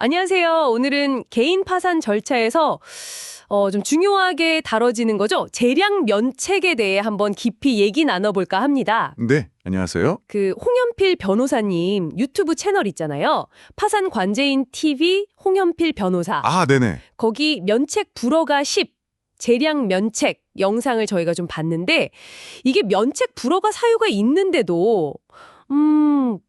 안녕하세요. 오늘은 개인 파산 절차에서 좀 중요하게 다뤄지는 거죠. 재량 면책에 대해 한번 깊이 얘기 나눠볼까 합니다. 네, 안녕하세요. 그 홍연필 변호사님 유튜브 채널 있잖아요. 파산 관제인 TV 홍연필 변호사. 아, 네네. 거기 면책 불허가 10, 재량 면책 영상을 저희가 좀 봤는데 이게 면책 불허가 사유가 있는데도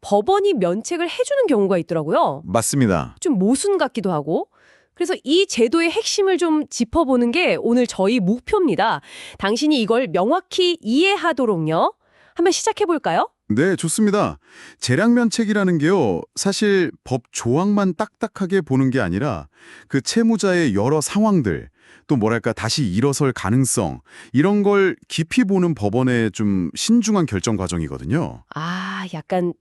법원이 면책을 해주는 경우가 있더라고요. 맞습니다. 좀 모순 같기도 하고. 그래서 이 제도의 핵심을 좀 짚어보는 게 오늘 저희 목표입니다. 당신이 이걸 명확히 이해하도록요. 한번 시작해볼까요? 네, 좋습니다. 재량면책이라는 게요, 사실 법 조항만 딱딱하게 보는 게 아니라 그 채무자의 여러 상황들, 또 뭐랄까 다시 일어설 가능성, 이런 걸 깊이 보는 법원의 좀 신중한 결정 과정이거든요. 아, 약간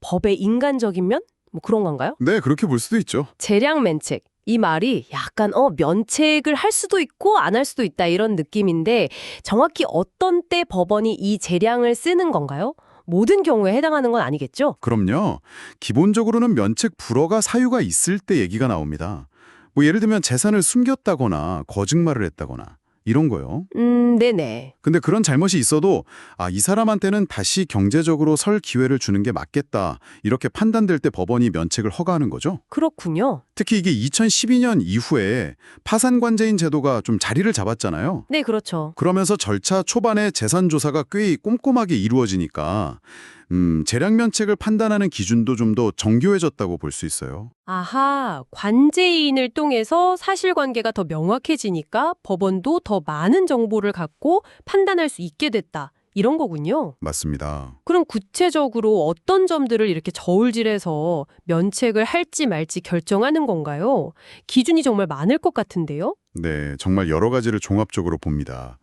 법의 인간적인 면? 뭐 그런 건가요? 네, 그렇게 볼 수도 있죠. 재량 면책. 이 말이 약간 면책을 할 수도 있고 안 할 수도 있다 이런 느낌인데 정확히 어떤 때 법원이 이 재량을 쓰는 건가요? 모든 경우에 해당하는 건 아니겠죠? 그럼요. 기본적으로는 면책 불허가 사유가 있을 때 얘기가 나옵니다. 뭐 예를 들면 재산을 숨겼다거나 거짓말을 했다거나 이런 거요. 네네. 근데 그런 잘못이 있어도 이 사람한테는 다시 경제적으로 설 기회를 주는 게 맞겠다. 이렇게 판단될 때 법원이 면책을 허가하는 거죠. 그렇군요. 특히 이게 2012년 이후에 파산관제인 제도가 좀 자리를 잡았잖아요. 네, 그렇죠. 그러면서 절차 초반에 재산 조사가 꽤 꼼꼼하게 이루어지니까 재량 면책을 판단하는 기준도 좀 더 정교해졌다고 볼 수 있어요. 아하, 관제인을 통해서 사실관계가 더 명확해지니까 법원도 더 많은 정보를 갖고 판단할 수 있게 됐다. 이런 거군요. 맞습니다. 그럼 구체적으로 어떤 점들을 이렇게 저울질해서 면책을 할지 말지 결정하는 건가요? 기준이 정말 많을 것 같은데요? 네, 정말 여러 가지를 종합적으로 봅니다.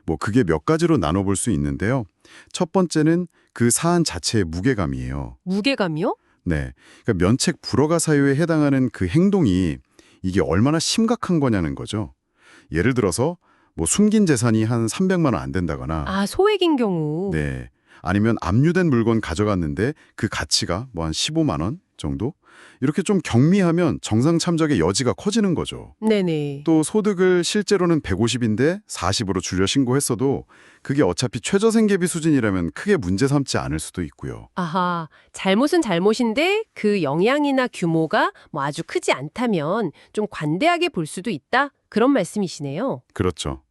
뭐 그게 몇 가지로 나눠볼 수 있는데요. 첫 번째는 그 사안 자체의 무게감이에요. 무게감이요? 네, 그러니까 면책 불허가 사유에 해당하는 그 행동이 이게 얼마나 심각한 거냐는 거죠. 예를 들어서 뭐 숨긴 재산이 한 300만 원 안 된다거나 아, 소액인 경우. 네, 아니면 압류된 물건 가져갔는데 그 가치가 뭐 한 15만 원 정도? 이렇게 좀 경미하면 정상 참작의 여지가 커지는 거죠. 네네. 또 소득을 실제로는 150인데 40으로 줄여 신고했어도 그게 어차피 최저생계비 수준이라면 크게 문제 삼지 않을 수도 있고요. 아하, 잘못은 잘못인데 그 영향이나 규모가 뭐 아주 크지 않다면 좀 관대하게 볼 수도 있다? 그런 말씀이시네요. 그렇죠.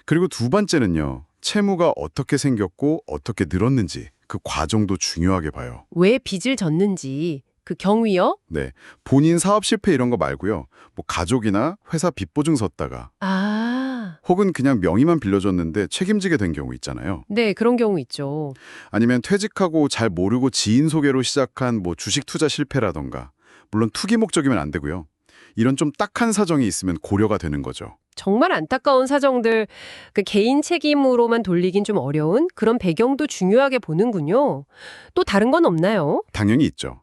그리고 두 번째는요. 채무가 어떻게 생겼고 어떻게 늘었는지 그 과정도 중요하게 봐요. 왜 빚을 졌는지, 그 경위요? 네, 본인 사업 실패 이런 거 말고요. 뭐 가족이나 회사 빚보증 섰다가 아, 혹은 그냥 명의만 빌려줬는데 책임지게 된 경우 있잖아요. 네, 그런 경우 있죠. 아니면 퇴직하고 잘 모르고 지인 소개로 시작한 뭐 주식 투자 실패라던가 물론 투기 목적이면 안 되고요. 이런 좀 딱한 사정이 있으면 고려가 되는 거죠. 정말 안타까운 사정들, 그 개인 책임으로만 돌리긴 좀 어려운 그런 배경도 중요하게 보는군요. 또 다른 건 없나요? 당연히 있죠.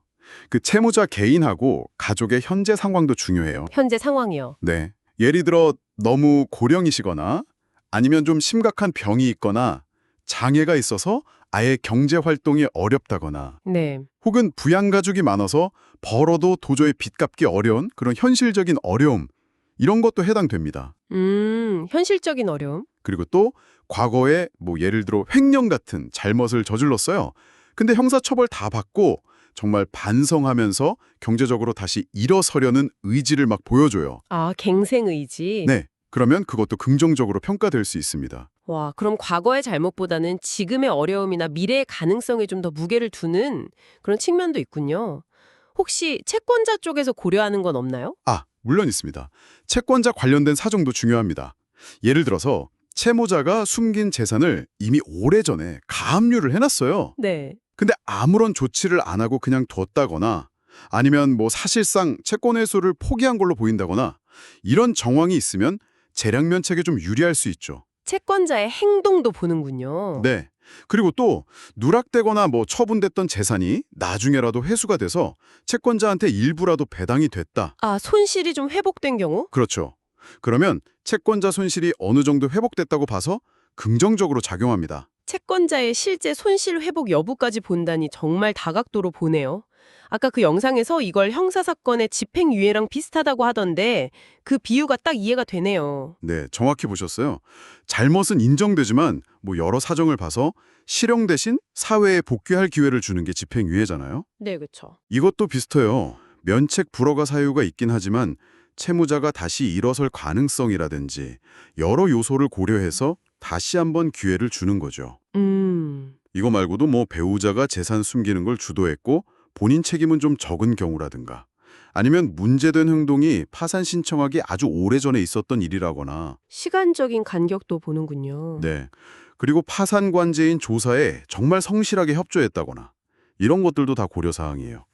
그 채무자 개인하고 가족의 현재 상황도 중요해요. 현재 상황이요. 네. 예를 들어 너무 고령이시거나 아니면 좀 심각한 병이 있거나 장애가 있어서 아예 경제 활동이 어렵다거나 네. 혹은 부양가족이 많아서 벌어도 도저히 빚 갚기 어려운 그런 현실적인 어려움 이런 것도 해당됩니다. 현실적인 어려움. 그리고 또 과거에 뭐 예를 들어 횡령 같은 잘못을 저질렀어요. 근데 형사처벌 다 받고 정말 반성하면서 경제적으로 다시 일어서려는 의지를 막 보여줘요. 아, 갱생의지. 네. 그러면 그것도 긍정적으로 평가될 수 있습니다. 와, 그럼 과거의 잘못보다는 지금의 어려움이나 미래의 가능성에 좀 더 무게를 두는 그런 측면도 있군요. 혹시 채권자 쪽에서 고려하는 건 없나요? 물론 있습니다. 채권자 관련된 사정도 중요합니다. 예를 들어서 채무자가 숨긴 재산을 이미 오래전에 가압류를 해놨어요. 네. 근데 아무런 조치를 안 하고 그냥 뒀다거나 아니면 뭐 사실상 채권 회수를 포기한 걸로 보인다거나 이런 정황이 있으면 재량 면책에 좀 유리할 수 있죠. 채권자의 행동도 보는군요. 네. 그리고 또 누락되거나 뭐 처분됐던 재산이 나중에라도 회수가 돼서 채권자한테 일부라도 배당이 됐다. 아, 손실이 좀 회복된 경우? 그렇죠. 그러면 채권자 손실이 어느 정도 회복됐다고 봐서 긍정적으로 작용합니다. 채권자의 실제 손실 회복 여부까지 본다니 정말 다각도로 보네요. 아까 그 영상에서 이걸 형사사건의 집행유예랑 비슷하다고 하던데 그 비유가 딱 이해가 되네요. 네, 정확히 보셨어요. 잘못은 인정되지만 뭐 여러 사정을 봐서 실형 대신 사회에 복귀할 기회를 주는 게 집행유예잖아요. 네, 그렇죠. 이것도 비슷해요. 면책 불허가 사유가 있긴 하지만 채무자가 다시 일어설 가능성이라든지 여러 요소를 고려해서 다시 한번 기회를 주는 거죠. 이거 말고도 뭐 배우자가 재산 숨기는 걸 주도했고 본인 책임은 좀 적은 경우라든가 아니면 문제된 행동이 파산 신청하기 아주 오래전에 있었던 일이라거나 시간적인 간격도 보는군요. 네. 그리고 파산 관제인 조사에 정말 성실하게 협조했다거나 이런 것들도 다 고려사항이에요.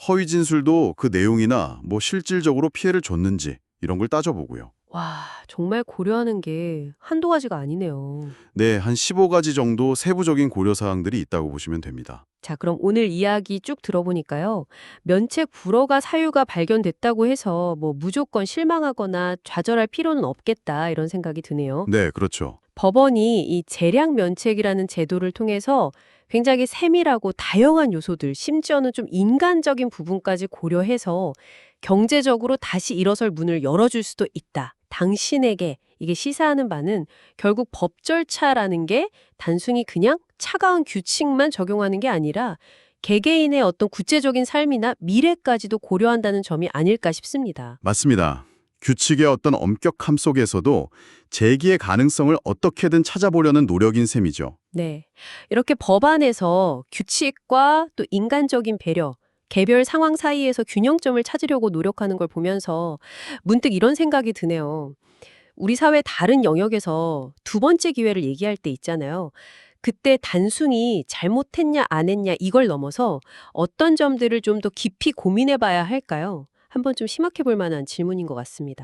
허위 진술도 그 내용이나 뭐 실질적으로 피해를 줬는지 이런 걸 따져보고요. 와, 정말 고려하는 게 한두 가지가 아니네요. 네, 한 15가지 정도 세부적인 고려사항들이 있다고 보시면 됩니다. 자, 그럼 오늘 이야기 쭉 들어보니까요. 면책 불허가 사유가 발견됐다고 해서 뭐 무조건 실망하거나 좌절할 필요는 없겠다 이런 생각이 드네요. 네, 그렇죠. 법원이 이 재량 면책이라는 제도를 통해서 굉장히 세밀하고 다양한 요소들, 심지어는 좀 인간적인 부분까지 고려해서 경제적으로 다시 일어설 문을 열어줄 수도 있다. 당신에게 이게 시사하는 바는 결국 법 절차라는 게 단순히 그냥 차가운 규칙만 적용하는 게 아니라 개개인의 어떤 구체적인 삶이나 미래까지도 고려한다는 점이 아닐까 싶습니다. 맞습니다. 규칙의 어떤 엄격함 속에서도 재기의 가능성을 어떻게든 찾아보려는 노력인 셈이죠. 네. 이렇게 법안에서 규칙과 또 인간적인 배려, 개별 상황 사이에서 균형점을 찾으려고 노력하는 걸 보면서 문득 이런 생각이 드네요. 우리 사회 다른 영역에서 두 번째 기회를 얘기할 때 있잖아요. 그때 단순히 잘못했냐 안 했냐 이걸 넘어서 어떤 점들을 좀 더 깊이 고민해 봐야 할까요? 한번 좀 심각해 볼 만한 질문인 것 같습니다.